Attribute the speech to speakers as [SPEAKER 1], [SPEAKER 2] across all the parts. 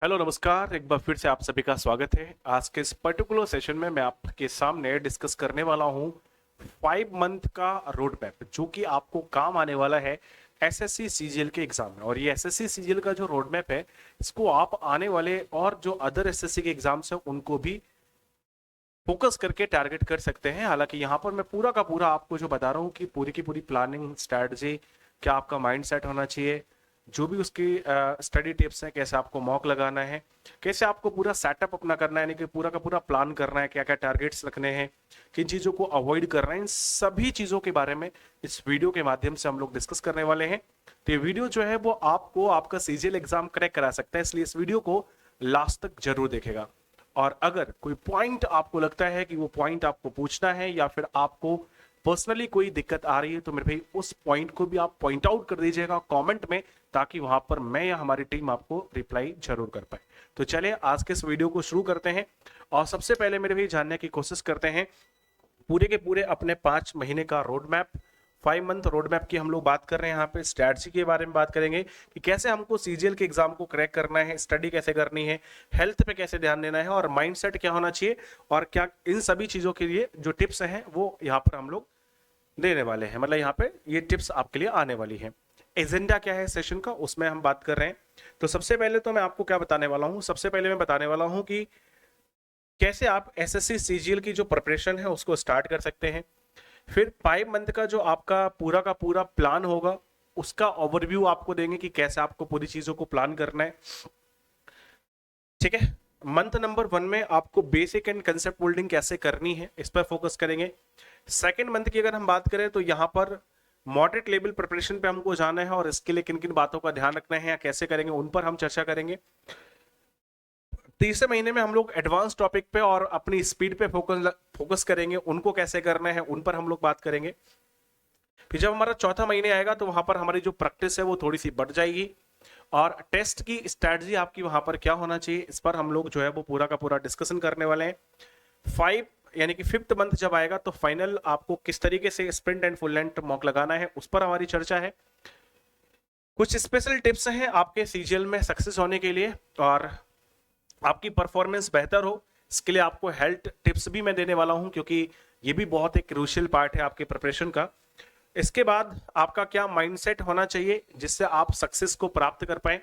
[SPEAKER 1] Hello नमस्कार, एक बार फिर से आप सभी का स्वागत है। आज के इस पर्टिकुलर सेशन में मैं आपके सामने डिस्कस करने वाला हूं 5 मंथ का रोड मैप, जो कि आपको काम आने वाला है एसएससी सीजीएल के एग्जाम में। और ये एसएससी सीजीएल का जो रोड मैप है, इसको आप आने वाले और जो अदर एसएससी के एग्जाम्स हैं उनको भी फोकस करके टारगेट कर सकते हैं। हालांकि यहाँ पर मैं पूरा का पूरा आपको जो बता रहा हूँ कि पूरी की पूरी प्लानिंग स्ट्रैटेजी, क्या आपका माइंड सेट होना चाहिए, जो भी उसकी स्टडी टिप्स हैं, कैसे आपको मॉक लगाना है, कैसे आपको पूरा सेटअप अपना करना है, यानी कि पूरा का पूरा प्लान करना है, क्या क्या टारगेट्स रखने हैं, किन चीज़ों को अवॉइड करना है, इन सभी चीज़ों के बारे में इस वीडियो के माध्यम से हम लोग डिस्कस करने वाले हैं। तो ये वीडियो जो है वो आपको आपका सीजीएल एग्जाम क्रैक करा सकता है, इसलिए इस वीडियो को लास्ट तक जरूर देखेगा। और अगर कोई पॉइंट आपको लगता है कि वो पॉइंट आपको पूछना है या फिर आपको पर्सनली कोई दिक्कत आ रही है, तो मेरे भाई उस पॉइंट को भी आप पॉइंट आउट कर दीजिएगा कमेंट में, ताकि वहां पर मैं या हमारी टीम आपको रिप्लाई जरूर कर पाए। तो चलिए आज के इस वीडियो को शुरू करते हैं। और सबसे पहले मेरे भाई जानने की कोशिश करते हैं पूरे के पूरे अपने 5 महीने का road map, 5 month road map की हम लोग बात कर रहे हैं। यहाँ पे स्ट्रैटेजी के बारे में बात करेंगे कि कैसे हमको सीजीएल के एग्जाम को क्रैक करना है, स्टडी कैसे करनी है, हेल्थ पे कैसे ध्यान देना है और माइंडसेट क्या होना चाहिए, और क्या इन सभी चीजों के लिए जो टिप्स हैं वो यहाँ पर हम लोग देने वाले हैं। मतलब यहाँ पे ये टिप्स आपके लिए आने वाली है। एजेंडा क्या है सेशन का, उसमें हम बात कर रहे हैं। तो सबसे पहले तो मैं आपको क्या बताने वाला हूँ, सबसे पहले मैं बताने वाला हूँ कि कैसे आप एसएससी सीजीएल की जो प्रिपरेशन है उसको स्टार्ट कर सकते हैं। फिर 5 मंथ का जो आपका पूरा का पूरा प्लान होगा, उसका ओवरव्यू आपको देंगे कि कैसे आपको पूरी चीजों को प्लान करना है। ठीक है, मंथ नंबर 1 में आपको बेसिक एंड कंसेप्ट बिल्डिंग कैसे करनी है, इस पर फोकस करेंगे। सेकेंड मंथ की अगर हम बात करें तो यहाँ पर मॉडरेट लेवल प्रिपरेशन पे हमको जाना है और इसके लिए किन किन बातों का ध्यान रखना है या कैसे करेंगे, उन पर हम चर्चा करेंगे। तीसरे महीने में हम लोग एडवांस टॉपिक पे और अपनी स्पीड पे फोकस करेंगे, उनको कैसे करना है उन पर हम लोग बात करेंगे। फिर जब हमारा चौथा महीने आएगा तो वहां पर हमारी जो प्रैक्टिस है वो थोड़ी सी बढ़ जाएगी, और टेस्ट की स्ट्रैटेजी आपकी वहां पर क्या होना चाहिए, इस पर हम लोग जो है वो पूरा का पूरा डिस्कशन करने वाले हैं। 5 यानी कि 5th मंथ जब आएगा तो फाइनल आपको किस तरीके से sprint and full length mock लगाना है, उस पर हमारी चर्चा है। कुछ स्पेशल टिप्स हैं आपके सीजीएल में सक्सेस होने के लिए और आपकी परफॉर्मेंस बेहतर हो, इसके लिए आपको हेल्थ टिप्स भी मैं देने वाला हूं, क्योंकि ये भी बहुत एक क्रूशियल पार्ट है आपके प्रिपरेशन का। इसके बाद आपका क्या माइंडसेट होना चाहिए जिससे आप सक्सेस को प्राप्त कर पाए,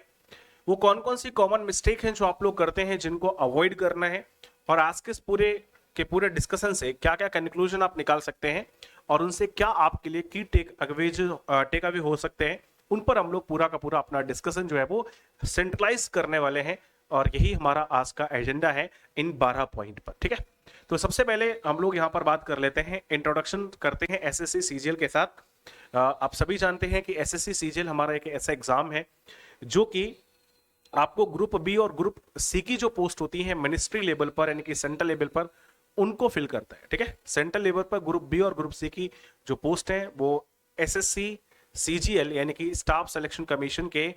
[SPEAKER 1] वो कौन कौन सी कॉमन मिस्टेक हैं जो आप लोग करते हैं जिनको अवॉइड करना है, और आज के इस पूरे डिस्कशन से क्या क्या कंक्लूजन आप निकाल सकते हैं और उनसे क्या आपके लिए की टेक अवे हो सकते हैं, उन पर हम लोग पूरा का पूरा अपना डिस्कशन जो है वो सेंट्रलाइज करने वाले हैं। और यही हमारा आज का एजेंडा है इन 12 पॉइंट पर। ठीक है, तो सबसे पहले हम लोग यहाँ पर बात कर लेते हैं, इंट्रोडक्शन करते हैं एसएससी सीजीएल के साथ। आप सभी जानते हैं कि एसएससी सीजीएल हमारा एक ऐसा एग्जाम है जो कि आपको ग्रुप बी और ग्रुप सी की जो पोस्ट होती है मिनिस्ट्री लेवल पर, यानी कि सेंट्रल लेवल पर, उनको फिल करता है। ठीक है, सेंट्रल लेवल पर ग्रुप बी और ग्रुप सी की जो पोस्ट है वो एसएससी सीजीएल यानी कि स्टाफ सिलेक्शन कमीशन के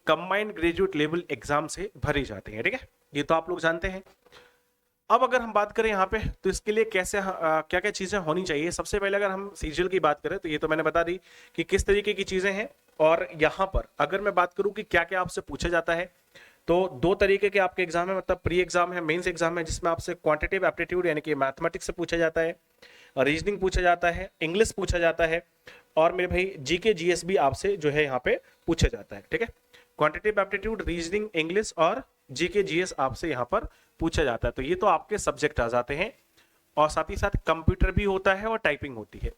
[SPEAKER 1] कंबाइंड ग्रेजुएट लेवल एग्जाम से भरी जाती है। ठीक है, ये तो आप लोग जानते हैं। अब अगर हम बात करें यहाँ पे तो इसके लिए कैसे क्या क्या चीजें होनी चाहिए, सबसे पहले अगर हम सीजीएल की बात करें तो ये तो मैंने बता दी कि किस तरीके की चीजें हैं। और यहाँ पर अगर मैं बात करूं कि क्या क्या आपसे पूछा जाता है, तो 2 तरीके के आपके एग्जाम है, मतलब प्री एग्जाम है, मेंस एग्जाम है, जिसमें आपसे क्वांटिटेटिव एप्टीट्यूड यानी कि मैथमेटिक्स से पूछा जाता है, रीजनिंग पूछा जाता है, इंग्लिश पूछा जाता है, और मेरे भाई जीके जीएस भी आपसे जो है यहाँ पे पूछा जाता है। ठीक है, क्वांटिटेटिव एप्टीट्यूड, रीजनिंग, इंग्लिश और जीके जीएस आपसे यहाँ पर पूछा जाता है। तो ये तो आपके सब्जेक्ट आ जाते हैं, और साथ ही साथ कंप्यूटर भी होता है और टाइपिंग होती है,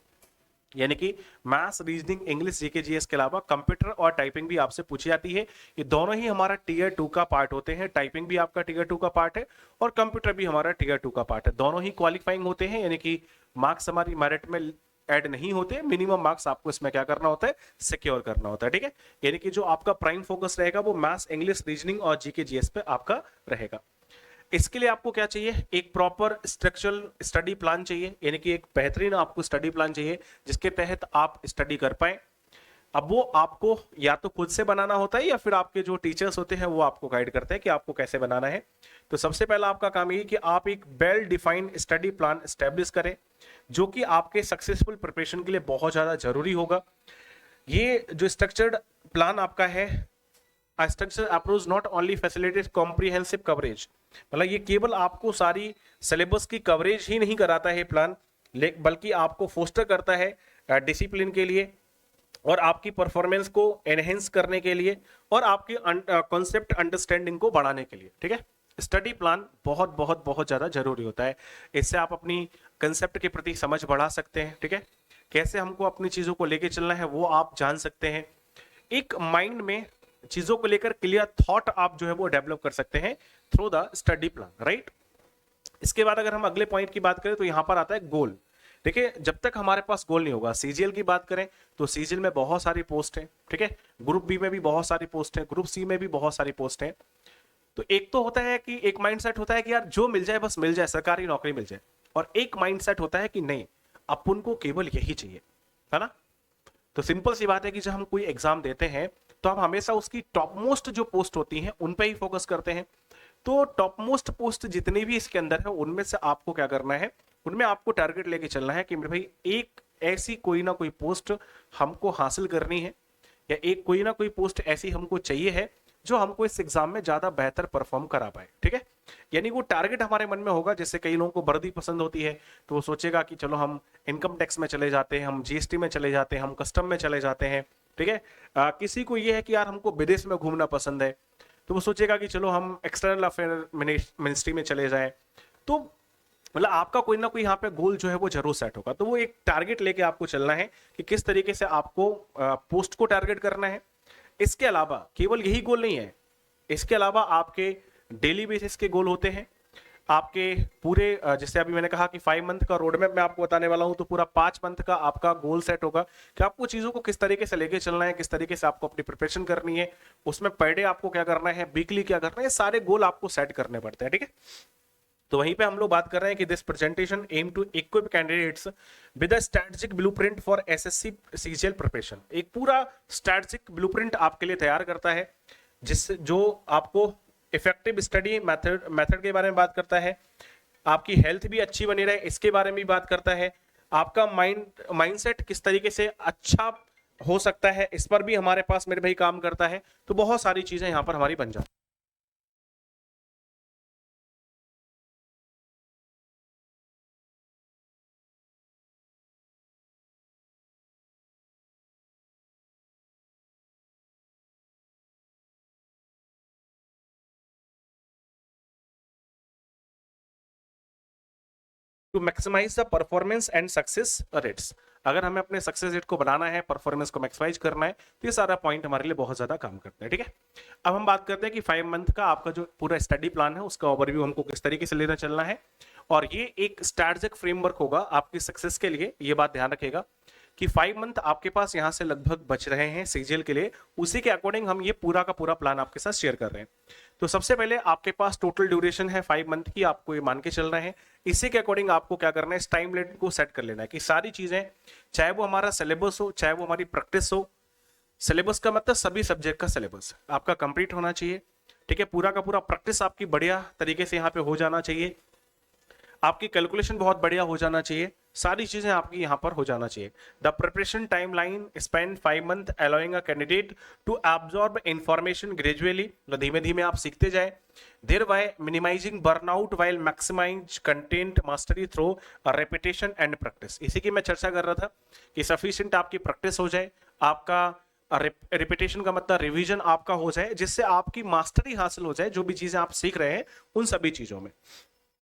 [SPEAKER 1] यानी कि maths, reasoning, English, GK GS के अलावा कंप्यूटर और टाइपिंग भी आपसे पूछी जाती है। ये दोनों ही हमारा टीयर 2 का पार्ट होते हैं, टाइपिंग भी आपका टीयर 2 का पार्ट है और कंप्यूटर भी हमारा टीयर 2 का पार्ट है। दोनों ही क्वालिफाइंग होते हैं, यानी कि मार्क्स हमारी मेरिट में ऐड नहीं होते, मिनिमम मार्क्स आपको इसमें क्या करना होता है, सिक्योर करना होता है। ठीक है, यानी कि जो आपका प्राइम फोकस रहेगा वो मैथ्स, इंग्लिश, रीजनिंग और जीके जीएस पे आपका रहेगा। इसके लिए आपको क्या चाहिए, एक प्रॉपर स्ट्रक्चरल स्टडी प्लान चाहिए, यानी कि एक बेहतरीन आपको स्टडी प्लान चाहिए जिसके तहत आप स्टडी कर पाए। अब वो आपको या तो खुद से बनाना होता है या फिर आपके जो टीचर्स होते हैं वो आपको गाइड करते हैं कि आपको कैसे बनाना है। तो सबसे पहला आपका काम ये कि आप एक well defined study plan establish करें, जो कि आपके सक्सेसफुल प्रिपरेशन के लिए बहुत ज्यादा जरूरी होगा। ये जो स्ट्रक्चर्ड प्लान आपका है, structure approach not only facilitate comprehensive coverage, मतलब ये केवल आपको सारी सिलेबस की कवरेज ही नहीं कराता है प्लान, बल्कि आपको फोस्टर करता है डिसिप्लिन के लिए और आपकी परफॉर्मेंस को एनहेंस करने के लिए और आपकी कॉन्सेप्ट अंडरस्टैंडिंग को बढ़ाने के लिए। ठीक है, स्टडी प्लान बहुत बहुत बहुत ज्यादा जरूरी होता है। इससे आप अपनी कंसेप्ट के प्रति समझ बढ़ा सकते हैं। ठीक है, कैसे हमको अपनी चीजों को लेके चलना है वो आप जान सकते हैं। एक माइंड में चीजों को लेकर क्लियर थॉट आप जो है वो डेवलप कर सकते हैं through the study plan, right. इसके बाद अगर हम अगले पॉइंट की बात करें तो यहां पर आता है गोल। देखिए, जब तक हमारे पास गोल नहीं होगा, सीजीएल की बात करें तो सीजीएल में बहुत सारी पोस्ट है। ठीक है, ग्रुप बी में भी बहुत सारी पोस्ट है, ग्रुप सी में भी बहुत सारी पोस्ट है। तो एक तो होता है कि एक माइंडसेट होता है कि यार जो मिल जाए बस मिल जाए, सरकारी नौकरी मिल जाए, और एक माइंडसेट होता है कि नहीं, अपन को केवल यही चाहिए, है ना। तो सिंपल सी बात है कि जब हम कोई एग्जाम देते हैं तो हम हमेशा उसकी टॉप मोस्ट जो पोस्ट होती हैं उन पे ही फोकस करते हैं। तो टॉप मोस्ट पोस्ट जितनी भी इसके अंदर है उनमें से आपको क्या करना है, उनमें आपको टारगेट लेके चलना है कि मेरे भाई एक ऐसी कोई ना कोई पोस्ट हमको हासिल करनी है, या एक कोई ना कोई पोस्ट ऐसी हमको चाहिए है जो हमको इस एग्जाम में ज्यादा बेहतर परफॉर्म करा पाए। ठीक है, यानी वो टारगेट हमारे मन में होगा। जैसे कई लोगों को वर्दी पसंद होती है तो वो सोचेगा कि चलो हम इनकम टैक्स में चले जाते हैं, हम जीएसटी में चले जाते हैं, हम कस्टम में चले जाते हैं। ठीक है, किसी को ये है कि यार हमको विदेश में घूमना पसंद है तो वो सोचेगा कि चलो हम एक्सटर्नल अफेयर मिनिस्ट्री में चले जाएं। तो मतलब आपका कोई ना कोई यहाँ पे गोल जो है वो जरूर सेट होगा। तो वो एक टारगेट लेके आपको चलना है कि किस तरीके से आपको पोस्ट को टारगेट करना है। इसके अलावा केवल यही गोल नहीं है, इसके अलावा आपके डेली बेसिस के गोल होते हैं, आपके पूरे जैसे अभी मैंने कहा कि 5 मंथ का रोड मैप मैं आपको बताने वाला हूं, तो पूरा 5 मंथ का आपका गोल सेट होगा कि आपको चीजों को किस तरीके से लेके चलना है, किस तरीके से आपको अपनी प्रिपरेशन करनी है, उसमें पर डे आपको क्या करना है, वीकली क्या करना है, सारे गोल आपको सेट करने पड़ते हैं। ठीक है, तो वहीं पे हम लोग बात कर रहे हैं कि this presentation aim to equip candidates with a strategic blueprint for SSC CGL preparation. एक पूरा स्ट्रेटजिक ब्लूप्रिंट आपके लिए तैयार करता है जिससे जो आपको इफेक्टिव स्टडी मेथड के बारे में बात करता है, आपकी हेल्थ भी अच्छी बनी रहे इसके बारे में भी बात करता है, आपका माइंडसेट किस तरीके से अच्छा हो सकता है इस पर भी हमारे पास मेरे भाई काम करता है। तो बहुत सारी चीजें यहाँ पर हमारी बन जाती हैं। To maximise the performance and success rates, अगर हमें अपने सक्सेस रेट को बढ़ाना है, परफॉर्मेंस को मैक्सिमाइज करना है, तो ये सारा पॉइंट हमारे लिए बहुत ज्यादा काम करते हैं। ठीक है, अब हम बात करते हैं कि 5 मंथ का आपका जो पूरा स्टडी प्लान है उसका ओवरव्यू हमको किस तरीके से लेना चलना है, और ये एक स्ट्रैटेजिक फ्रेमवर्क होगा आपकी सक्सेस के लिए। ये बात ध्यान रखेगा कि 5 मंथ आपके पास यहां से लगभग बच रहे हैं सीजीएल के लिए, उसी के अकॉर्डिंग हम ये पूरा का पूरा प्लान आपके साथ शेयर कर रहे हैं। तो सबसे पहले आपके पास टोटल ड्यूरेशन है 5 मंथ की, आपको ये मान के चल रहे हैं। इसी के अकॉर्डिंग आपको क्या करना है, इस टाइम लिमिट को सेट कर लेना है कि सारी चीजें, चाहे वो हमारा सिलेबस हो, चाहे वो हमारी प्रैक्टिस हो, सिलेबस का मतलब सभी सब्जेक्ट का सिलेबस आपका कंप्लीट होना चाहिए। ठीक है, पूरा का पूरा प्रैक्टिस आपकी बढ़िया तरीके से यहाँ पे हो जाना चाहिए, आपकी कैलकुलेशन बहुत बढ़िया हो जाना चाहिए, सारी चीजें आपकी यहाँ पर हो जाना चाहिए। The preparation timeline spend 5 month allowing a candidate to absorb information gradually, धीमे धीमे आप सीखते जाए, thereby minimising burnout while maximise content mastery through repetition and practice. इसी की मैं चर्चा कर रहा था कि सफिशिएंट आपकी प्रैक्टिस हो जाए, आपका रिपीटेशन का मतलब रिवीजन आपका हो जाए, जिससे आपकी मास्टरी हासिल हो जाए जो भी चीजें आप सीख रहे हैं उन सभी चीजों में।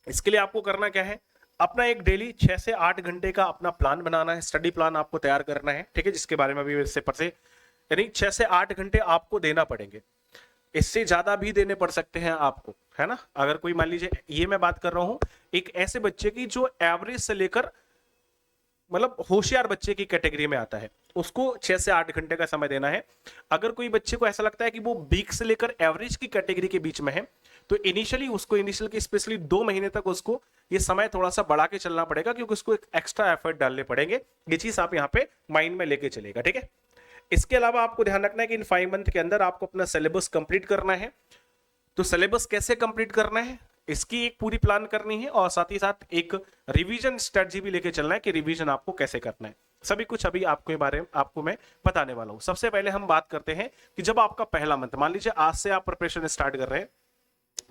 [SPEAKER 1] इसके लिए आपको करना क्या है, अपना एक डेली 6 से 8 घंटे का अपना प्लान बनाना है, स्टडी प्लान आपको तैयार करना है। ठीक है, जिसके बारे में अभी इससे पर से यानी 6 से 8 घंटे आपको देना पड़ेंगे, इससे ज्यादा भी देने पड़ सकते हैं आपको, है ना। अगर कोई मान लीजिए, ये मैं बात कर रहा हूं एक ऐसे बच्चे की जो एवरेज से लेकर मतलब होशियार बच्चे की कैटेगरी में आता है, उसको 6 से 8 घंटे का समय देना है। अगर कोई बच्चे को ऐसा लगता है कि वो वीक से लेकर एवरेज की कैटेगरी के बीच में है, तो इनिशियल के स्पेशली 2 महीने तक उसको ये समय थोड़ा सा बढ़ा के चलना पड़ेगा, क्योंकि उसको एक एक्स्ट्रा एफर्ट डालने पड़ेंगे। ये चीज आप यहाँ पे माइंड में लेके चलेगा। ठीक है, इसके अलावा आपको ध्यान रखना है कि इन 5 मंथ के अंदर आपको अपना सिलेबस कंप्लीट करना है। तो सिलेबस कैसे कंप्लीट करना है, इसकी एक पूरी प्लान करनी है, और साथ ही साथ एक रिवीजन स्ट्रेटजी भी लेके चलना है कि रिवीजन आपको कैसे करना है। सभी कुछ अभी आपके बारे में आपको मैं बताने वाला हूं। सबसे पहले हम बात करते हैं कि जब आपका पहला मंथ, मान लीजिए आज से आप प्रिपरेशन स्टार्ट कर रहे हैं,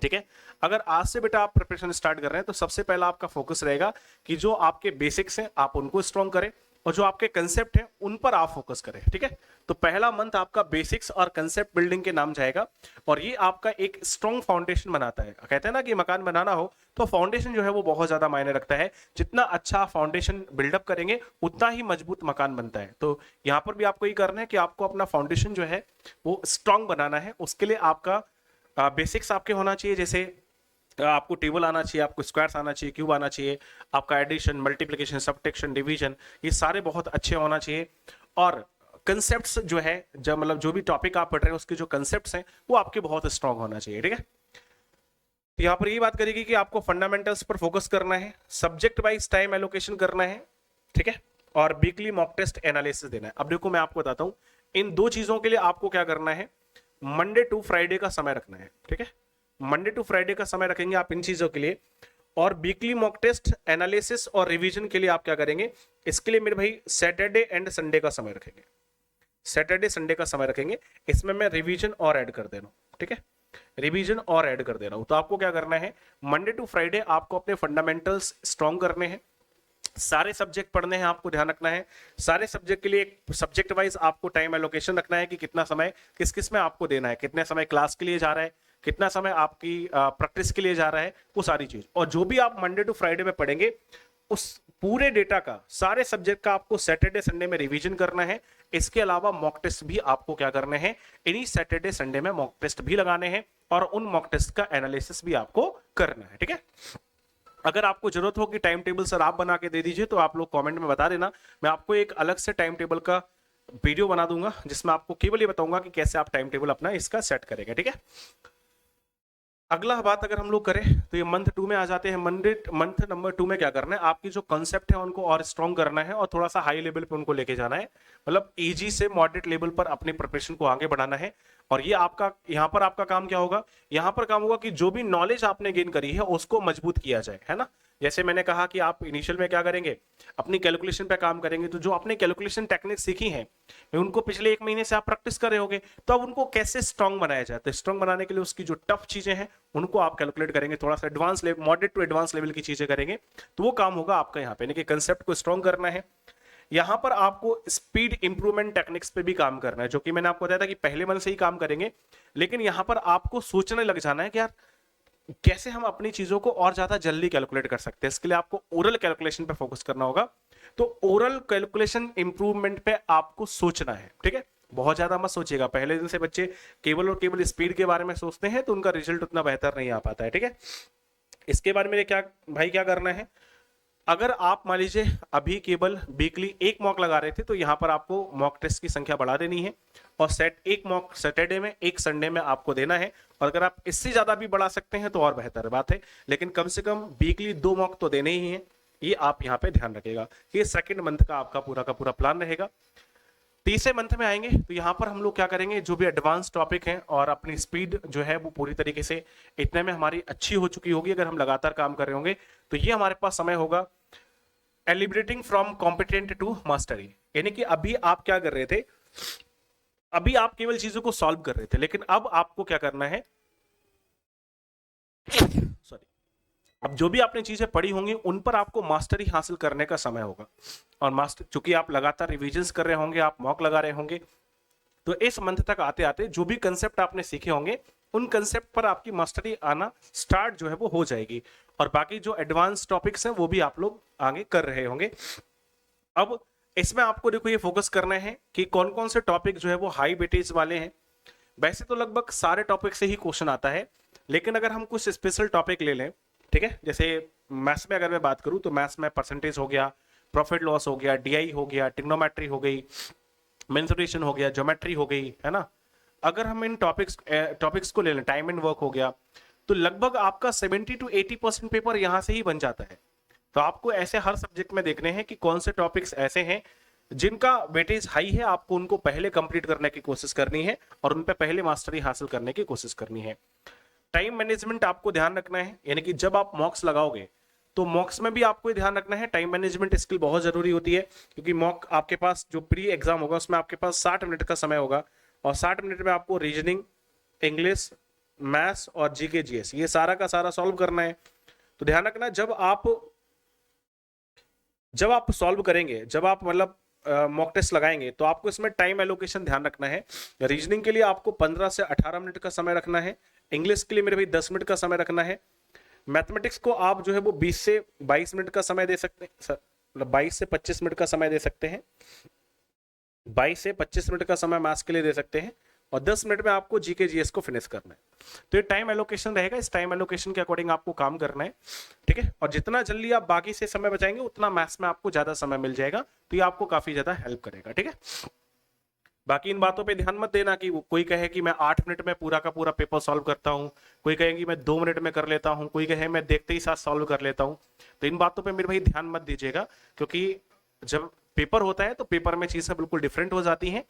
[SPEAKER 1] ठीक है। अगर आज से बेटा आप प्रिपरेशन स्टार्ट कर रहे हैं तो सबसे पहला आपका फोकस रहेगा कि जो आपके बेसिक्स हैं आप उनको स्ट्रॉन्ग करें और जो आपके कंसेप्ट हैं उन पर आप फोकस करें, ठीक है। तो पहला मंथ आपका बेसिक्स और कंसेप्ट बिल्डिंग के नाम जाएगा और ये आपका एक स्ट्रॉन्ग फाउंडेशन बनाता है। कहते हैं ना कि मकान बनाना हो तो फाउंडेशन जो है वो बहुत ज्यादा मायने रखता है। जितना अच्छा फाउंडेशन बिल्डअप करेंगे उतना ही मजबूत मकान बनता है। तो यहाँ पर भी आपको ये करना है कि आपको अपना फाउंडेशन जो है वो स्ट्रॉन्ग बनाना है। उसके लिए आपका बेसिक्स आपके होना चाहिए, जैसे आपको टेबल आना चाहिए, आपको स्क्वायर्स आना चाहिए, क्यूब आना चाहिए, आपका एडिशन, मल्टीप्लिकेशन, सब्ट्रैक्शन, डिवीजन, ये सारे बहुत अच्छे होना चाहिए। और कंसेप्ट्स जो है, जब मतलब जो भी टॉपिक आप पढ़ रहे हैं उसके जो कंसेप्ट्स हैं वो आपके बहुत स्ट्रांग होना चाहिए, ठीक है। यहाँ पर ये बात करेगी कि आपको फंडामेंटल्स पर फोकस करना है, सब्जेक्ट वाइज टाइम एलोकेशन करना है, ठीक है, और वीकली मॉक टेस्ट एनालिसिस देना है। अब देखो मैं आपको बताता हूं, इन दो चीजों के लिए आपको क्या करना है, मंडे टू फ्राइडे का समय रखना है, ठीक है। मंडे टू फ्राइडे का समय रखेंगे आप इन चीजों के लिए। और वीकली मॉक टेस्ट एनालिसिस और रिवीजन के लिए आप क्या करेंगे, इसके लिए मेरे भाई सैटरडे एंड संडे का समय रखेंगे, सैटरडे संडे का समय रखेंगे। इसमें मैं रिवीजन और ऐड कर दे रहा हूं, ठीक है, रिवीजन और ऐड कर दे रहा हूं। तो आपको क्या करना है, मंडे टू फ्राइडे आपको अपने फंडामेंटल्स स्ट्रॉन्ग करने हैं, सारे सब्जेक्ट पढ़ने हैं, आपको ध्यान रखना है। सारे सब्जेक्ट के लिए एक सब्जेक्ट वाइज आपको टाइम एलोकेशन रखना है कि कितना समय किस किस में आपको देना है, कितने समय क्लास के लिए जा रहा है, कितना समय आपकी प्रैक्टिस के लिए जा रहा है, वो सारी चीज। और जो भी आप मंडे टू फ्राइडे में पढ़ेंगे उस पूरे डेटा का, सारे सब्जेक्ट का आपको सैटरडे संडे में रिवीजन करना है। इसके अलावा मॉक टेस्ट भी आपको क्या करने हैं, इन्हीं सैटरडे संडे में मॉक टेस्ट भी लगाने हैं और उन मॉक टेस्ट का एनालिसिस भी आपको करना है, ठीक है। अगर आपको जरूरत हो कि टाइम टेबल सर आप बना के दे दीजिए तो आप लोग कमेंट में बता देना, मैं आपको एक अलग से टाइम टेबल का वीडियो बना दूंगा जिसमें आपको केवल ये बताऊंगा कि कैसे आप टाइम टेबल अपना इसका सेट करेंगे, ठीक है। अगला बात अगर हम लोग करें तो ये मंथ 2 में आ जाते हैं। मंथ नंबर 2 में क्या करना है, आपकी जो कॉन्सेप्ट है उनको और स्ट्रॉन्ग करना है और थोड़ा सा हाई लेवल पे उनको लेके जाना है, मतलब इजी से मॉडरेट लेवल पर अपनी प्रिपरेशन को आगे बढ़ाना है। और ये आपका यहाँ पर आपका काम क्या होगा, यहाँ पर काम होगा कि जो भी नॉलेज आपने गेन करी है उसको मजबूत किया जाए, है ना। जैसे मैंने कहा कि आप इनिशियल में क्या करेंगे, अपनी कैलकुलेशन पे काम करेंगे। तो जो आपने कैलकुलेशन टेक्निक सीखी है उनको पिछले 1 महीने से आप प्रैक्टिस कर रहे होगे, तो अब उनको कैसे स्ट्रॉन्ग बनाया जाए, तो स्ट्रॉन्ग बनाने के लिए उसकी जो टफ चीजें हैं उनको आप कैलकुलेट करेंगे, थोड़ा सा advance level, moderate to advance level की चीजें करेंगे, तो वो काम होगा आपका यहाँ पे, यानी कि कंसेप्ट को स्ट्रॉन्ग करना है। यहाँ पर आपको स्पीड इंप्रूवमेंट टेक्निक्स पे भी काम करना है, जो कि मैंने आपको बताया था कि पहले मन से ही काम करेंगे, लेकिन यहाँ पर आपको सोचने लग जाना है कि यार कैसे हम अपनी चीजों को और ज्यादा जल्दी कैलकुलेट कर सकते हैं। इसके लिए आपको ओरल कैलकुलेशन पे फोकस करना होगा। तो ओरल कैलकुलेशन इंप्रूवमेंट पे आपको सोचना है, ठीक है। बहुत ज्यादा मत सोचिएगा, पहले दिन से बच्चे केवल और केवल स्पीड के बारे में सोचते हैं तो उनका रिजल्ट उतना बेहतर नहीं आ पाता है, ठीक है। इसके बारे में क्या भाई क्या करना है, अगर आप मान लीजिए अभी केवल वीकली 1 मॉक लगा रहे थे तो यहाँ पर आपको मॉक टेस्ट की संख्या बढ़ा देनी है और एक मॉक सैटरडे में, एक संडे में आपको देना है। और अगर आप इससे ज्यादा भी बढ़ा सकते हैं तो और बेहतर बात है, लेकिन कम से कम वीकली 2 मॉक तो देने ही है। ये आप यहाँ पे ध्यान रखिएगा। ये सेकंड मंथ का आपका पूरा का पूरा प्लान रहेगा। तीसरे मंथ में आएंगे तो यहाँ पर हम लोग क्या करेंगे, जो भी एडवांस टॉपिक हैं और अपनी स्पीड जो है वो पूरी तरीके से इतने में हमारी अच्छी हो चुकी होगी अगर हम लगातार काम कर रहे होंगे, तो ये हमारे पास समय होगा एलिब्रेटिंग फ्रॉम कॉम्पिटेंट टू मास्टरी। यानी कि अभी आप क्या कर रहे थे, अभी आप केवल चीजों को सॉल्व कर रहे थे, लेकिन अब आपको क्या करना है, सॉरी, अब जो भी आपने चीजें पढ़ी होंगी उन पर आपको मास्टरी हासिल करने का समय होगा। और मास्टर, चूंकि आप लगातार रिविजन्स कर रहे होंगे, आप मॉक लगा रहे होंगे, तो इस मंथ तक आते आते जो भी कंसेप्ट आपने सीखे होंगे उन कंसेप्ट पर आपकी मास्टरी आना स्टार्ट जो है वो हो जाएगी। और बाकी जो एडवांस टॉपिक्स हैं वो भी आप लोग आगे कर रहे होंगे। अब इसमें आपको देखो ये फोकस करना है कि कौन कौन से टॉपिक जो है वो हाई वेटेज वाले हैं। वैसे तो लगभग सारे टॉपिक से ही क्वेश्चन आता है, लेकिन अगर हम कुछ स्पेशल टॉपिक ले लें, ठीक है, जैसे मैथ्स में अगर मैं बात करूं तो मैथ्स में परसेंटेज हो गया, प्रॉफिट लॉस हो गया, डीआई हो गया, ट्रिग्नोमेट्री हो गई, मेंसुरेशन हो गया, ज्योमेट्री हो गई, है ना। अगर हम इन टॉपिक्स को ले लें, टाइम एंड वर्क हो गया, तो लगभग आपका 70 to 80% पेपर यहां से ही बन जाता है। तो आपको ऐसे हर सब्जेक्ट में देखने हैं कि कौन से टॉपिक्स ऐसे हैं जिनका वेटेज हाई है, आपको उनको पहले कंप्लीट करने की कोशिश करनी है और उन पे पहले मास्टरी हासिल करने की कोशिश करनी है। टाइम मैनेजमेंट आपको ध्यान रखना है, यानी कि जब आप मॉक्स लगाओगे तो मॉक्स में भी आपको ये ध्यान रखना है, टाइम मैनेजमेंट स्किल बहुत जरूरी होती है, क्योंकि मॉक आपके पास जो प्री एग्जाम होगा उसमें आपके पास 60 मिनट का समय होगा, और 60 मिनट में आपको रीजनिंग, इंग्लिश, मैथ्स और जीके जीएस ये सारा का सारा सॉल्व करना है। तो ध्यान रखना, जब आप सॉल्व करेंगे, जब आप मतलब मॉक टेस्ट लगाएंगे, तो आपको इसमें टाइम एलोकेशन ध्यान रखना है। रीजनिंग के लिए आपको 15 से 18 मिनट का समय रखना है, इंग्लिश के लिए मेरे भाई 10 मिनट का समय रखना है, मैथमेटिक्स को आप जो है वो 20 से 22 मिनट का समय दे सकते हैं, मतलब 22 से 25 मिनट का समय दे सकते हैं, 22 से 25 मिनट का समय मैथ्स के लिए दे सकते हैं, और 10 मिनट में आपको जीके जीएस को फिनिश करना है। तो ये टाइम एलोकेशन रहेगा, इस टाइम एलोकेशन के अकॉर्डिंग आपको काम करना है, ठीक है। और जितना जल्दी आप बाकी से समय बचाएंगे उतना मैथ्स में आपको ज्यादा समय मिल जाएगा, तो ये आपको काफी ज्यादा हेल्प करेगा, ठीक है। बाकी इन बातों पे ध्यान मत देना कि कोई कहे कि मैं 8 मिनट में पूरा का पूरा पेपर सॉल्व करता हूँ, कोई कहे कि मैं 2 मिनट में कर लेता हूँ, कोई कहे मैं देखते ही साथ सॉल्व कर लेता हूँ। तो इन बातों पे मेरे भाई ध्यान मत दीजिएगा, क्योंकि जब पेपर होता है तो पेपर में चीजें बिल्कुल डिफरेंट हो जाती हैं,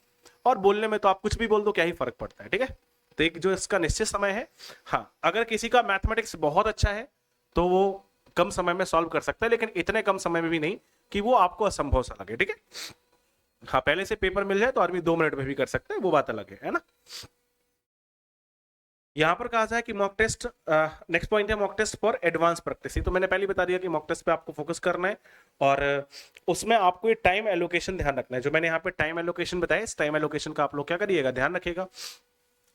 [SPEAKER 1] और बोलने में तो आप कुछ भी बोल दो, क्या ही फर्क पड़ता है, ठीक है। तो एक जो इसका निश्चित समय है, हाँ, अगर किसी का मैथमेटिक्स बहुत अच्छा है तो वो कम समय में सॉल्व कर सकता है, लेकिन इतने कम समय में भी नहीं कि वो आपको असंभव सा लगे, ठीक है। हाँ, पहले से पेपर मिल जाए तो आदमी 2 मिनट में भी कर सकता है, वो बात अलग है ना। यहां पर कहा जाए कि मॉक टेस्ट, नेक्स्ट पॉइंट है mock test for advance practice. तो मैंने पहले बता दिया कि मॉक टेस्ट पे आपको फोकस करना है, और उसमें आपको ये टाइम एलोकेशन ध्यान रखना है। जो मैंने यहाँ पे टाइम एलोकेशन बताया, इस टाइम एलोकेशन का आप लोग क्या करिएगा, ध्यान रखिएगा।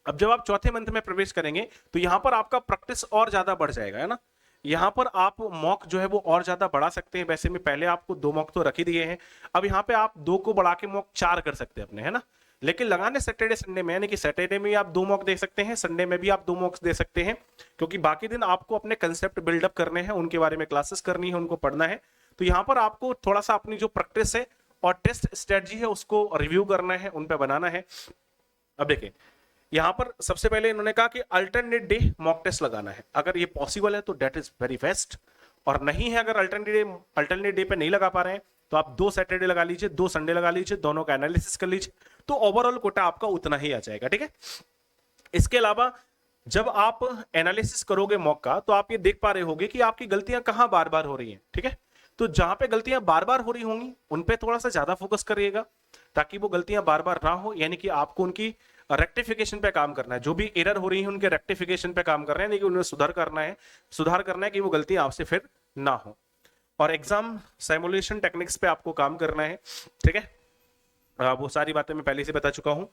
[SPEAKER 1] अब जब आप चौथे मंथ में प्रवेश करेंगे तो यहाँ पर आपका प्रैक्टिस और ज्यादा बढ़ जाएगा, है ना। यहाँ पर आप मॉक जो है वो और ज्यादा बढ़ा सकते हैं। वैसे में पहले आपको 2 मॉक तो रख ही दिए हैं, अब यहाँ पे आप 2 को बढ़ा के मॉक 4 कर सकते हैं अपने, है ना। लेकिन लगाने सैटरडे संडे में, यानी कि सैटरडे में आप 2 मॉक दे सकते हैं, संडे में भी आप 2 मॉक्स दे सकते हैं, क्योंकि बाकी दिन आपको अपने कंसेप्ट बिल्डअप करने हैं, उनके बारे में क्लासेस करनी है, उनको पढ़ना है। तो यहाँ पर आपको थोड़ा सा अपनी जो प्रैक्टिस है और टेस्ट स्ट्रेटजी है उसको रिव्यू करना है, उन पर बनाना है। अब देखिए, यहां पर सबसे पहले इन्होंने कहा कि अल्टरनेट डे मॉक टेस्ट लगाना है। अगर ये पॉसिबल है तो डेट इज वेरी बेस्ट, और नहीं है अगर अल्टरनेट डे पे नहीं लगा पा रहे हैं तो आप 2 सैटरडे लगा लीजिए, 2 संडे लगा लीजिए, दोनों का एनालिसिस कर लीजिए, तो ओवरऑल कोटा आपका उतना ही आ जाएगा, ठीक है। इसके अलावा जब आप एनालिसिस करोगे मॉक का, तो आप ये देख पा रहे होगे कि आपकी गलतियां कहां बार बार हो रही हैं, ठीक है। तो जहां पे गलतियां बार बार हो रही होंगी उन पे थोड़ा सा ज्यादा फोकस करिएगा, ताकि वो गलतियां बार बार ना हो, यानी कि आपको उनकी रेक्टिफिकेशन पे काम करना है। जो भी एरर हो रही है उनके रेक्टिफिकेशन पे काम कर रहे हैं, लेकिन उन्हें सुधार करना है कि वो गलतियां आपसे फिर ना हो। और एग्जाम सिमुलेशन टेक्निक्स पे आपको काम करना है, ठीक है। वो सारी बातें मैं पहले से बता चुका हूँ।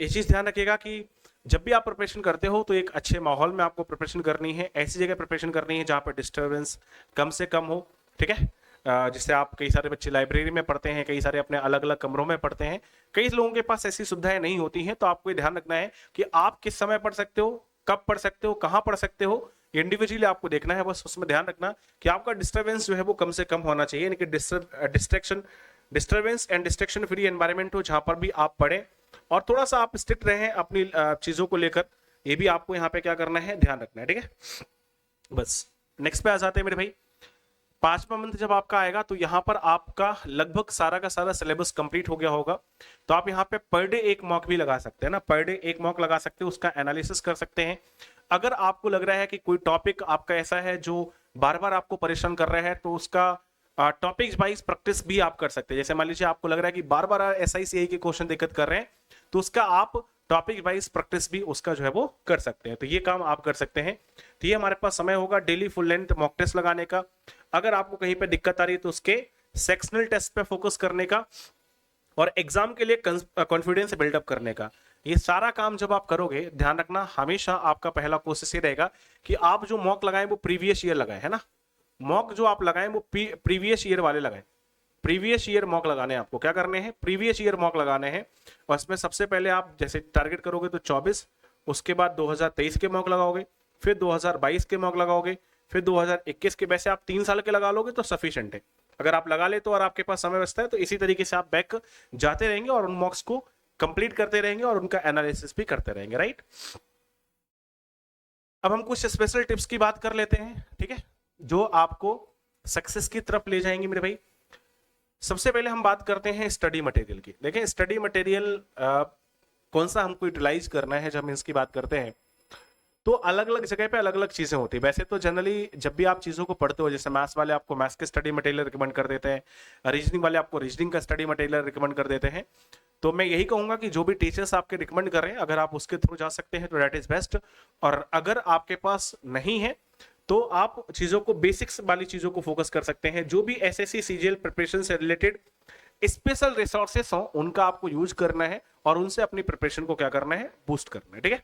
[SPEAKER 1] ये चीज ध्यान रखिएगा कि जब भी आप प्रिपरेशन करते हो तो एक अच्छे माहौल में आपको प्रिपरेशन करनी है, ऐसी जगह प्रिपरेशन करनी है जहाँ पर डिस्टर्बेंस कम से कम हो, ठीक है। जिससे आप, कई सारे बच्चे लाइब्रेरी में पढ़ते हैं, कई सारे अपने अलग अलग कमरों में पढ़ते हैं, कई लोगों के पास ऐसी सुविधाएं नहीं होती हैं। तो आपको ये ध्यान रखना है कि आप किस समय पढ़ सकते हो, कब पढ़ सकते हो, कहाँ पढ़ सकते हो, इंडिविजुअली आपको देखना है। बस उसमें ध्यान रखना कि आपका डिस्टर्बेंस जो है वो कम से कम होना चाहिए, यानी कि disturbance and distraction free environment हो जहां पर भी आप पढ़ें, और थोड़ा सा आप स्ट्रिक्ट रहें अपनी चीजों को लेकर। ये भी आपको यहाँ पे क्या करना है, ध्यान रखना है, ठीक है। बस नेक्स्ट पे आ जाते हैं मेरे भाई। 5वां मंथ जब आपका आएगा तो यहाँ पर आपका लगभग सारा का सारा सिलेबस कंप्लीट हो गया होगा। तो आप यहाँ पे पर डे एक मॉक भी लगा सकते हैं ना, पर डे एक मॉक लगा सकते हैं, उसका एनालिसिस कर सकते हैं। अगर आपको लग रहा है कि कोई टॉपिक आपका ऐसा है जो बार बार आपको परेशान कर रहा है, तो उसका टॉपिक वाइज प्रैक्टिस भी आप कर सकते हैं। जैसे मान लीजिए आपको लग रहा है कि बार बार SICI के क्वेश्चन दिक्कत कर रहे हैं, तो उसका आप टॉपिक वाइज प्रैक्टिस भी उसका जो है वो कर सकते हैं। तो ये काम आप कर सकते हैं। तो ये हमारे पास समय होगा daily full length mock test लगाने का। अगर आपको कहीं पे दिक्कत आ रही है तो उसके सेक्शनल टेस्ट पे फोकस करने का, और एग्जाम के लिए कॉन्फिडेंस बिल्डअप करने का। ये सारा काम जब आप करोगे, ध्यान रखना हमेशा आपका पहला कोशिश ये रहेगा कि आप जो मॉक लगाएं वो प्रीवियस ईयर लगाएं, है ना। मॉक जो आप लगाएं वो प्रीवियस ईयर वाले लगाएं। प्रीवियस ईयर मॉक लगाने हैं, आपको क्या करने हैं, प्रीवियस ईयर मॉक लगाने हैं। और इसमें सबसे पहले आप जैसे टारगेट करोगे तो 24, उसके बाद 2023 के मॉक लगाओगे, फिर 2022 के मॉक लगाओगे, फिर 2021 के। वैसे आप 3 साल के लगा लोगे तो सफिशिएंट है। अगर आप लगा ले तो और आपके पास समय बचता है तो इसी तरीके से आप बैक जाते रहेंगे और उन मॉक्स को कंप्लीट करते रहेंगे और उनका एनालिसिस भी करते रहेंगे, राइट। अब हम कुछ स्पेशल टिप्स की बात कर लेते हैं, ठीक है, जो आपको सक्सेस की तरफ ले जाएंगे मेरे भाई। सबसे पहले हम बात करते हैं स्टडी मटेरियल की। देखें, स्टडी मटेरियल कौन सा हमको यूटिलाइज करना है जब हम इसकी बात करते हैं। तो अलग अलग जगह पे अलग अलग चीजें होती है। वैसे तो जनरली जब भी आप चीजों को पढ़ते हो, जैसे मैथ्स वाले आपको मैथ्स के स्टडी मटेरियल रिकमेंड कर देते हैं, रीजनिंग वाले आपको रीजनिंग का स्टडी मटेरियल रिकमेंड कर देते हैं, तो मैं यही कहूंगा कि जो भी टीचर्स आपके रिकमेंड कर रहे हैं, अगर आप उसके थ्रू जा सकते हैं तो दैट इज बेस्ट। और अगर आपके पास नहीं है तो आप चीजों को, बेसिक्स वाली चीजों को फोकस कर सकते हैं। जो भी एसएससी सीजीएल प्रिपरेशन से रिलेटेड स्पेशल रिसोर्सेस हो उनका आपको यूज करना है और उनसे अपनी प्रिपरेशन को क्या करना है, बूस्ट करना है, ठीक है।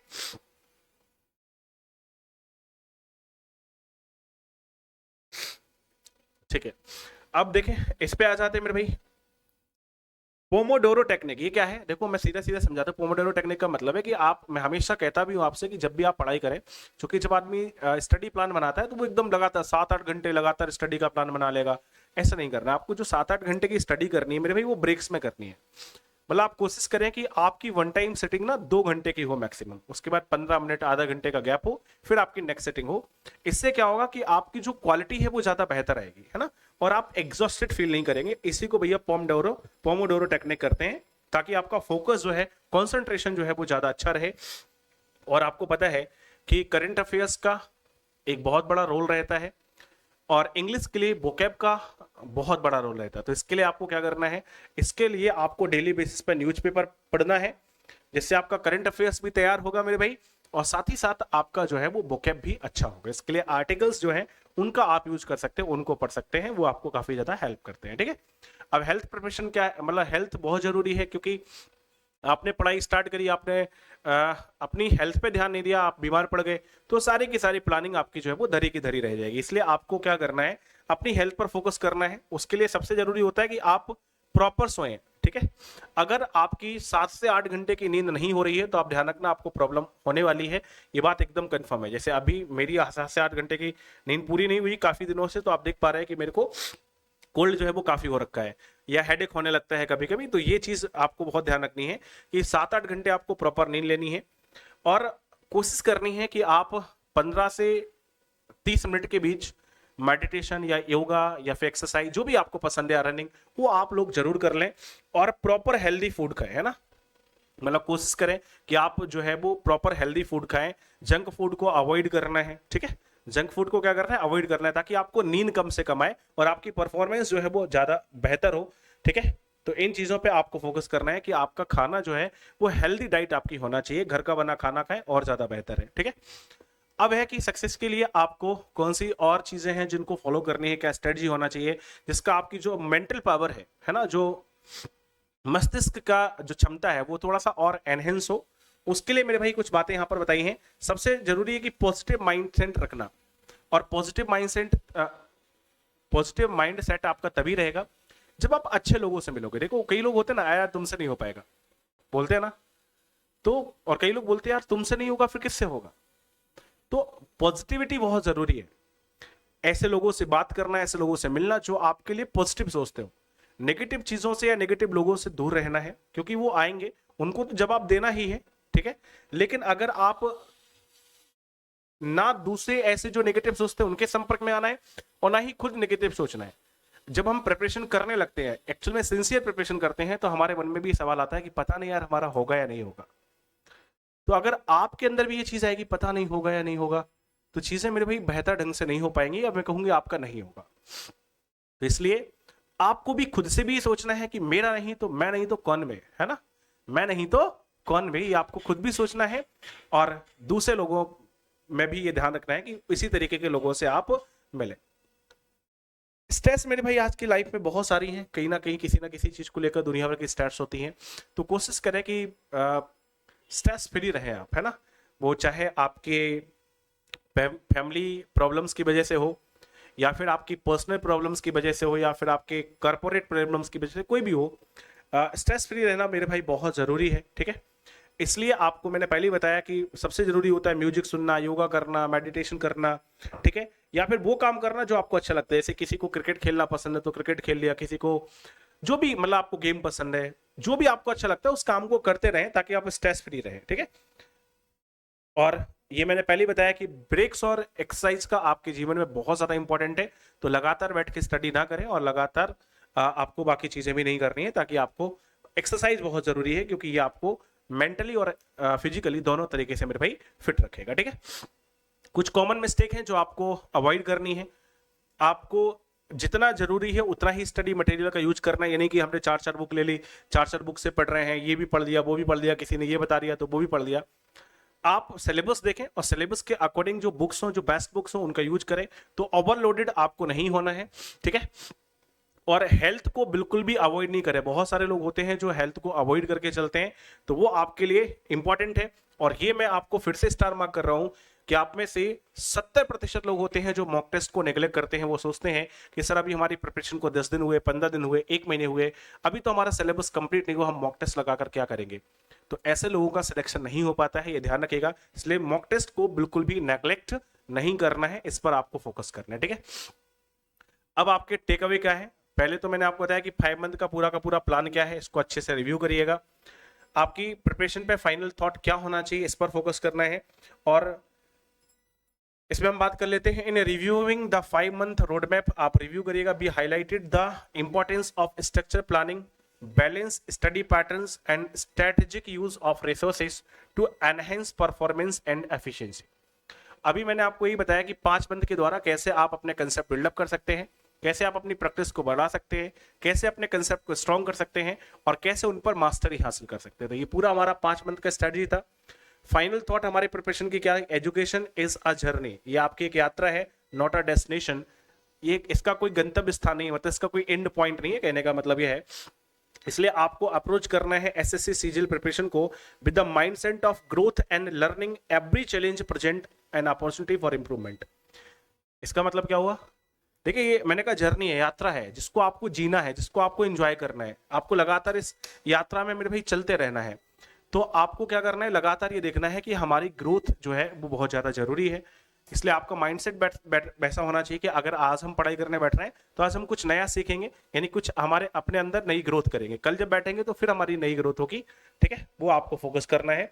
[SPEAKER 1] ठीक है, अब देखें इस पे आ जाते हैं मेरे भाई, पोमोडोरो टेक्निक। ये क्या है, देखो मैं सीधा सीधा समझाता हूँ। पोमोडोरो टेक्निक का मतलब है कि आप, मैं हमेशा कहता भी हूँ आपसे कि जब भी आप पढ़ाई करें, क्योंकि जब आदमी स्टडी प्लान बनाता है तो वो एकदम लगातार 7-8 घंटे लगातार स्टडी का प्लान बना लेगा। ऐसा नहीं करना आपको। जो 7-8 घंटे की स्टडी करनी है मेरे भाई, वो ब्रेक्स में करनी है। मतलब आप कोशिश करें कि आपकी वन टाइम सेटिंग ना 2 घंटे की हो मैक्सिमम, उसके बाद 15 मिनट आधा घंटे का गैप हो, फिर आपकी नेक्स्ट सेटिंग हो। इससे क्या होगा कि आपकी जो क्वालिटी है वो ज्यादा बेहतर आएगी, है ना, और आप एग्जॉस्टेड फील नहीं करेंगे। इसी को भैया पोमोडोरो टेक्निक करते हैं, ताकि आपका फोकस जो है, कॉन्सेंट्रेशन जो है वो ज्यादा अच्छा रहे। और आपको पता है कि करंट अफेयर्स का एक बहुत बड़ा रोल रहता है और इंग्लिश के लिए वोकैब का बहुत बड़ा रोल रहता है। तो इसके लिए आपको क्या करना है, इसके लिए आपको डेली बेसिस पर न्यूज़पेपर पढ़ना है, जिससे आपका करंट अफेयर्स भी तैयार होगा मेरे भाई, और साथ ही साथ आपका जो है वो वोकैब भी अच्छा होगा। इसके लिए आर्टिकल्स जो है उनका आप यूज कर सकते हैं, उनको पढ़ सकते हैं, वो आपको काफी ज्यादा हेल्प करते हैं, ठीक है। अब हेल्थ प्रिपरेशन क्या है, मतलब हेल्थ बहुत जरूरी है, क्योंकि आपने पढ़ाई स्टार्ट करी, आपने अपनी हेल्थ पे ध्यान नहीं दिया, आप बीमार पड़ गए, तो सारी की सारी प्लानिंग आपकी जो है वो धरी की धरी रह जाएगी। इसलिए आपको क्या करना है, अपनी हेल्थ पर फोकस करना है। उसके लिए सबसे जरूरी होता है कि आप प्रॉपर सोएं, ठीक है। अगर आपकी 7 से 8 घंटे की नींद नहीं हो रही है तो आप ध्यान रखना, आपको प्रॉब्लम होने वाली है। ये बात एकदम कंफर्म है। जैसे अभी मेरी 7 से 8 घंटे की नींद पूरी नहीं हुई काफी दिनों से, तो आप देख पा रहे हैं कि मेरे को कोल्ड जो है वो काफी हो रखा है, या हेडेक होने लगता है कभी कभी। तो ये चीज आपको बहुत ध्यान रखनी है कि 7-8 घंटे आपको प्रॉपर नींद लेनी है, और कोशिश करनी है कि आप 15 से 30 मिनट के बीच मेडिटेशन या योगा या फिर एक्सरसाइज, जो भी आपको पसंद है, रनिंग, वो आप लोग जरूर कर लें। और प्रॉपर हेल्दी फूड खाएं, है ना, मतलब कोशिश करें कि आप जो है वो प्रॉपर हेल्दी फूड खाएं। जंक फूड को अवॉइड करना है, ठीक है। जंक फूड को क्या करना है, अवॉइड करना है, ताकि आपको नींद कम से कम आए और आपकी परफॉर्मेंस जो है वो ज्यादा बेहतर हो, ठीक है। तो इन चीजों पे आपको फोकस करना है कि आपका खाना जो है वो हेल्दी डाइट आपकी होना चाहिए, घर का बना खाना खाएं और ज्यादा बेहतर है, ठीक है। अब है कि सक्सेस के लिए आपको कौन सी और चीजें हैं जिनको फॉलो करनी है, क्या स्ट्रेटजी होना चाहिए, जिसका आपकी जो मेंटल पावर है ना, जो मस्तिष्क का जो क्षमता है वो थोड़ा सा और एनहेंस हो। उसके लिए मेरे भाई कुछ बातें यहां पर बताई हैं। सबसे जरूरी है कि पॉजिटिव माइंडसेट रखना, और पॉजिटिव माइंड सेट आपका तभी रहेगा जब आप अच्छे लोगों से मिलोगे। देखो कई लोग होते हैं ना, यार तुमसे नहीं हो पाएगा, बोलते हैं ना, तो और कई लोग बोलते हैं यार तुमसे नहीं होगा फिर किससे होगा। तो पॉजिटिविटी बहुत जरूरी है, ऐसे लोगों से बात करना, ऐसे लोगों से मिलना जो आपके लिए पॉजिटिव सोचते हो। नेगेटिव चीजों से या नेगेटिव लोगों से दूर रहना है, क्योंकि वो आएंगे, उनको तो जवाब देना ही है, ठीक है। लेकिन अगर आप ना दूसरे ऐसे जो नेगेटिव सोचते हैं उनके संपर्क में आना है, और ना ही खुद नेगेटिव सोचना है। जब हम प्रिपरेशन करने लगते हैं, एक्चुअल में सिंसियर प्रिपरेशन करते हैं, तो हमारे मन में भी सवाल आता है कि पता नहीं यार हमारा होगा या नहीं होगा। तो अगर आपके अंदर भी ये चीज आएगी, पता नहीं होगा या नहीं होगा, तो चीजें मेरे भाई बेहतर ढंग से नहीं हो पाएंगी, या मैं कहूंगी आपका नहीं होगा। तो इसलिए आपको भी खुद से भी सोचना है कि मेरा नहीं तो मैं नहीं तो कौन में, है ना, मैं नहीं तो कौन में, ये आपको खुद भी सोचना है। और दूसरे लोगों में भी ये ध्यान रखना है कि इसी तरीके के लोगों से आप मिले। स्ट्रेस मेरे भाई आज की लाइफ में बहुत सारी हैं, कहीं ना किसी चीज को लेकर दुनिया भर की स्ट्रेस होती हैं। तो कोशिश करें कि स्ट्रेस फ्री रहें आप, है ना, वो चाहे आपके फैमिली प्रॉब्लम्स की वजह से हो, या फिर आपकी पर्सनल प्रॉब्लम्स की वजह से हो, या फिर आपके कॉर्पोरेट प्रॉब्लम्स की वजह से, कोई भी हो, स्ट्रेस फ्री रहना मेरे भाई बहुत जरूरी है, ठीक है। इसलिए आपको मैंने पहले ही बताया कि सबसे जरूरी होता है म्यूजिक सुनना, योगा करना, मेडिटेशन करना, ठीक है, या फिर वो काम करना जो आपको अच्छा लगता है। जैसे किसी को क्रिकेट खेलना पसंद है तो क्रिकेट खेल लिया, किसी को जो भी, मतलब आपको गेम पसंद है, जो भी आपको अच्छा लगता है उस काम को करते रहें, ताकि आप स्ट्रेस फ्री रहें, ठीक है। और ये मैंने पहले बताया कि ब्रेक्स और एक्सरसाइज का आपके जीवन में बहुत ज्यादा इंपॉर्टेंट है। तो लगातार बैठ के स्टडी ना करें, और लगातार आपको बाकी चीजें भी नहीं करनी है, ताकि आपको एक्सरसाइज बहुत जरूरी है, क्योंकि ये आपको मेंटली और फिजिकली दोनों तरीके से मेरे भाई फिट रखेगा। ठीक है, कुछ कॉमन मिस्टेक हैं जो आपको अवॉइड करनी है। आपको जितना जरूरी है उतना ही स्टडी मटेरियल का यूज करना है, यानी कि हमने चार चार बुक ले ली, चार चार बुक से पढ़ रहे हैं, ये भी पढ़ लिया वो भी पढ़ लिया, किसी ने ये बता दिया तो वो भी पढ़ लिया। आप सिलेबस देखें और सिलेबस के अकॉर्डिंग जो बुक्स हो, जो बेस्ट बुक्स हो, उनका यूज करें, तो ओवरलोडेड आपको नहीं होना है। ठीक है, और हेल्थ को बिल्कुल भी अवॉइड नहीं करें। बहुत सारे लोग होते हैं जो हेल्थ को अवॉइड करके चलते हैं, तो वो आपके लिए इंपॉर्टेंट है। और ये मैं आपको फिर से स्टार मार्क कर रहा हूं कि आप में से 70% लोग होते हैं जो मॉक टेस्ट को नेग्लेक्ट करते हैं। वो सोचते हैं कि सर अभी हमारी प्रिपरेशन को 10 दिन हुए, 15 दिन हुए, 1 महीने हुए, अभी तो हमारा सिलेबस कंप्लीट नहीं हुआ, हम मॉक टेस्ट लगाकर क्या करेंगे। तो ऐसे लोगों का सिलेक्शन नहीं हो पाता है, ये ध्यान रखिएगा। इसलिए मॉक टेस्ट को बिल्कुल भी नेग्लेक्ट नहीं करना है, इस पर आपको फोकस करना है। ठीक है, अब आपके टेक अवे क्या है। पहले तो मैंने आपको बताया कि 5 मंथ का पूरा प्लान क्या है, इसको अच्छे से रिव्यू करिएगा। आपकी प्रिपरेशन पे फाइनल थॉट क्या होना चाहिए, इस पर फोकस करना है। और इसमें हम बात कर लेते हैं, in reviewing the 5 month road map आप रिव्यू करिएगा। Be highlighted the importance of structure planning, balance study patterns and strategic use of resources to enhance performance and efficiency. अभी मैंने आपको यही बताया कि 5 मंथ के द्वारा कैसे आप अपने कंसेप्ट बिल्डअप कर सकते हैं, कैसे आप अपनी प्रैक्टिस को बढ़ा सकते हैं, कैसे अपने कंसेप्ट को स्ट्रॉन्ग कर सकते हैं और कैसे उन पर मास्टरी हासिल कर सकते हैं। तो ये पूरा हमारा 5 मंथ का स्ट्रेटजी था। फाइनल थॉट हमारे प्रिपरेशन की क्या है, एजुकेशन इज अ जर्नी। ये आपकी एक यात्रा है, नॉट अ डेस्टिनेशन। ये इसका कोई गंतव्य स्थान नहीं है, मतलब इसका कोई एंड पॉइंट नहीं है, कहने का मतलब ये है। इसलिए आपको अप्रोच करना है एसएससी सीजीएल प्रिपरेशन को with the mindset of growth and learning. Every challenge present an opportunity for improvement. इसका मतलब क्या हुआ, देखिए ये मैंने कहा जर्नी है, यात्रा है, जिसको आपको जीना है, जिसको आपको एंजॉय करना है। आपको लगातार इस यात्रा में मेरे भाई चलते रहना है। तो आपको क्या करना है, लगातार ये देखना है कि हमारी ग्रोथ जो है वो बहुत ज्यादा जरूरी है। इसलिए आपका माइंडसेट वैसा होना चाहिए कि अगर आज हम पढ़ाई करने बैठ रहे हैं तो आज हम कुछ नया सीखेंगे, यानी कुछ हमारे अपने अंदर नई ग्रोथ करेंगे। कल जब बैठेंगे तो फिर हमारी नई ग्रोथ होगी। ठीक है, वो आपको फोकस करना है।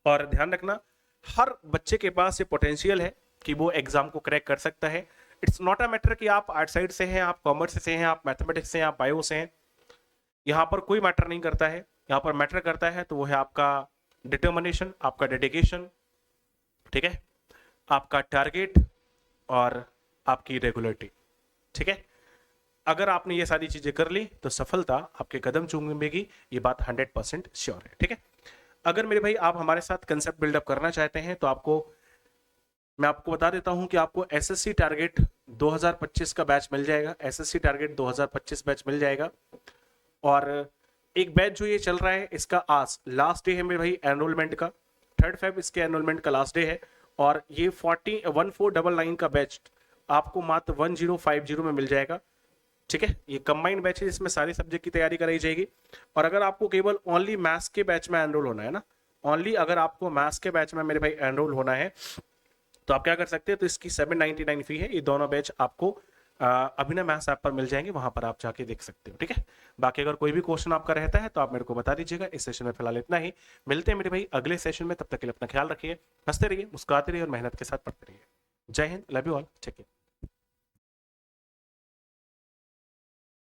[SPEAKER 1] और ध्यान रखना, हर बच्चे के पास ये पोटेंशियल है कि वो एग्जाम को क्रैक कर सकता है। इट्स नॉट अ मैटर कि आप आर्ट साइड से हैं, आप कॉमर्स से हैं, आप मैथमेटिक्स से हैं, आप बायो से हैं। यहाँ पर कोई मैटर नहीं करता है। यहाँ पर मैटर करता है तो वो है आपका डिटर्मिनेशन, आपका डेडिकेशन, ठीक है, आपका टारगेट और आपकी रेगुलरिटी। ठीक है, अगर आपने ये सारी चीजें कर ली तो सफलता आपके कदम चूमेगी, ये बात 100% श्योर है। ठीक है, अगर मेरे भाई आप हमारे साथ कंसेप्ट बिल्डअप करना चाहते हैं तो मैं आपको बता देता हूं कि आपको एसएससी टारगेट 2025 का बैच मिल जाएगा। एसएससी टारगेट 2025 बैच मिल जाएगा। और एक बैच जो ये चल रहा है, इसका आज लास्ट डे है मेरे भाई एनरोलमेंट का, 3 Feb इसके एनरोलमेंट का लास्ट डे है। और ये 1499 का बैच आपको मात्र 1050 में मिल जाएगा। ठीक है, ये कंबाइंड बैच है जिसमें सारे सब्जेक्ट की तैयारी कराई जाएगी। और अगर आपको केवल ओनली मैथ्स के बैच में एनरोल होना है ना, ओनली अगर आपको मैथ्स के बैच में मेरे भाई एनरोल होना है तो आप क्या कर सकते हैं, तो इसकी 799 फी है। ये दोनों बैच आपको अभिनव मैथ्स ऐप पर मिल जाएंगे, वहां पर आप जाके देख सकते हो। ठीक है, बाकी अगर कोई भी क्वेश्चन आपका रहता है तो आप मेरे को बता दीजिएगा। इस सेशन में फिलहाल इतना ही, मिलते हैं मेरे भाई अगले सेशन में। तब तक के लिए अपना ख्याल रखिए, हंसते रहिए, मुस्कुराते रहिए और मेहनत के साथ पढ़ते रहिए। जय Hind, love you all, take care.